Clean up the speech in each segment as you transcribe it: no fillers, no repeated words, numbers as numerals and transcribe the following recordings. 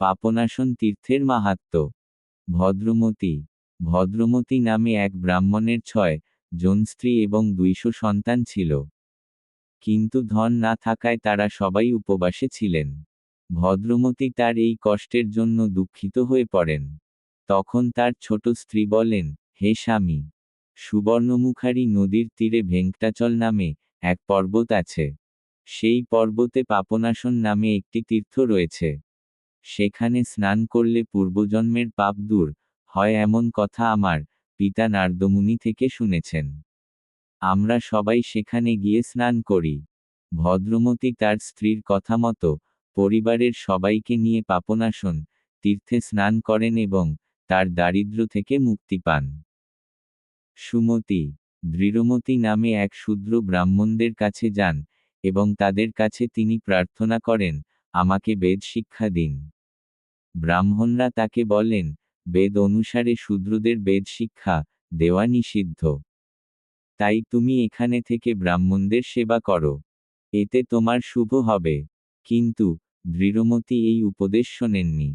পাপনাশন তীর্থের মাহাত্ম্য। ভদ্রমতী। ভদ্রমতী নামে এক ব্রাহ্মণের 6 জন স্ত্রী এবং 200 সন্তান ছিল। কিন্তু ধন না থাকায় তারা সবাই উপবাসে ছিলেন। ভদ্রমতী তার এই কষ্টের জন্য দুঃখিত হয়ে পড়েন। তখন তার ছোট স্ত্রী বলেন, হে স্বামী, সুবর্ণমুখারী নদীর তীরে ভেঙ্কটাচল নামে এক পর্বত আছে। সেই পর্বতে পাপনাশন নামে একটি তীর্থ রয়েছে। সেখানে স্নান করলে পূর্বজন্মের পাপ দূর হয় এমন কথা আমার পিতা নারদমুনি থেকে শুনেছেন। আমরা সবাই সেখানে গিয়ে স্নান করি। ভদ্রমতী তার স্ত্রীর কথা মতো পরিবারের সবাইকে নিয়ে পাপনাশন তীর্থে স্নান করেন এবং তার দারিদ্র্য থেকে মুক্তি পান। সুমতি। দৃঢ়মতি নামে এক শূদ্র ব্রাহ্মণদের কাছে যান এবং তাদের কাছে তিনি প্রার্থনা করেন, আমাকে বেদ শিক্ষা দিন। ব্রাহ্মণরা তাকে বলেন, বেদ অনুসারে শূদ্রদের বেদ শিক্ষা দেওয়া নিষিদ্ধ। তাই তুমি এখানে থেকে ব্রাহ্মণদের সেবা করো। এতে তোমার শুভ হবে। কিন্তু দৃঢ়মতি এই উপদেশ শোনেননি।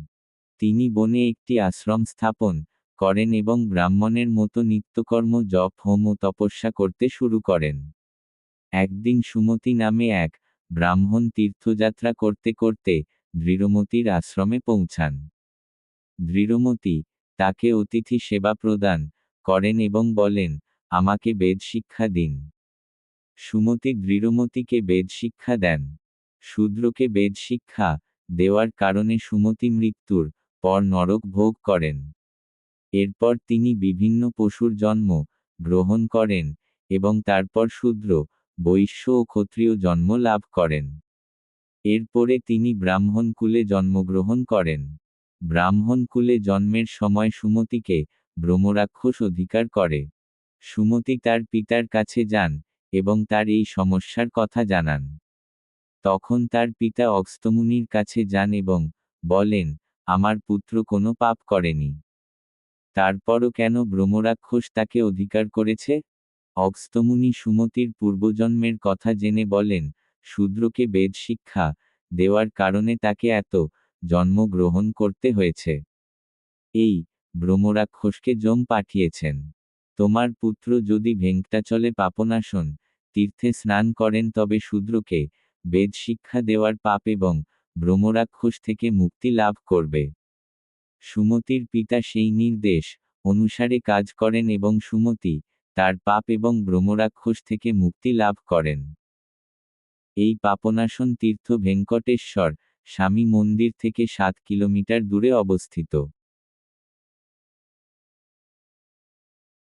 তিনি বনে একটি আশ্রম স্থাপন করেন এবং ব্রাহ্মণের মতো নিত্যকর্ম জপ হোম ও তপস্যা করতে শুরু করেন। একদিন সুমতি নামে এক ব্রাহ্মণ তীর্থযাত্রা করতে করতে দৃঢ়মতির আশ্রমে পৌঁছান। দৃঢ়মতি তাকে অতিথি সেবা প্রদান করেন এবং বলেন, আমাকে বেদ শিক্ষা দিন। সুমতি দৃঢ়মতিকে বেদ শিক্ষা দেন। শূদ্রকে বেদ শিক্ষা দেওয়ার কারণে সুমতি মৃত্যুর পর নরক ভোগ করেন। এরপর তিনি বিভিন্ন পশুর জন্ম গ্রহণ করেন এবং তারপর শূদ্র, বৈশ্য ও ক্ষত্রিয় জন্ম লাভ করেন। এরপরে তিনি ব্রাহ্মণ কুলে জন্মগ্রহণ করেন। ব্রাহ্মণ কুলে জন্মের সময় সুমতিকে ব্রহ্মরাক্ষস অধিকার করে। সুমতি তার পিতার কাছে যান এবং তার এই সমস্যার কথা জানান। তখন তার পিতা অগস্ত্যমুনির কাছে যান এবং বলেন, আমার পুত্র কোনো পাপ করেনি, তারপরও কেন ব্রহ্মরাক্ষস তাকে অধিকার করেছে? অগস্ত্যমুনি সুমতির পূর্বজন্মের কথা জেনে বলেন, শূদ্রকে বেদ শিক্ষা দেওয়ার কারণে তাকে এত জন্ম গ্রহণ করতে হয়েছে। এই ব্রহ্মরাক্ষসকে যম পাঠিয়েছেন। তোমার পুত্র যদি ভেঙ্কটাচলে পাপনাশন তীর্থে স্নান করেন তবে শূদ্রকে বেদ শিক্ষা দেওয়ার পাপ এবং ব্রহ্মরাক্ষস থেকে মুক্তি লাভ করবে। সুমতির পিতা সেই নির্দেশ অনুসারে কাজ করেন এবং সুমতি তার পাপ এবং ব্রহ্মরাক্ষস থেকে মুক্তি লাভ করেন। এই পাপনাশন তীর্থ ভেঙ্কটেশ্বর স্বামী মন্দির থেকে 7 কিলোমিটার দূরে অবস্থিত।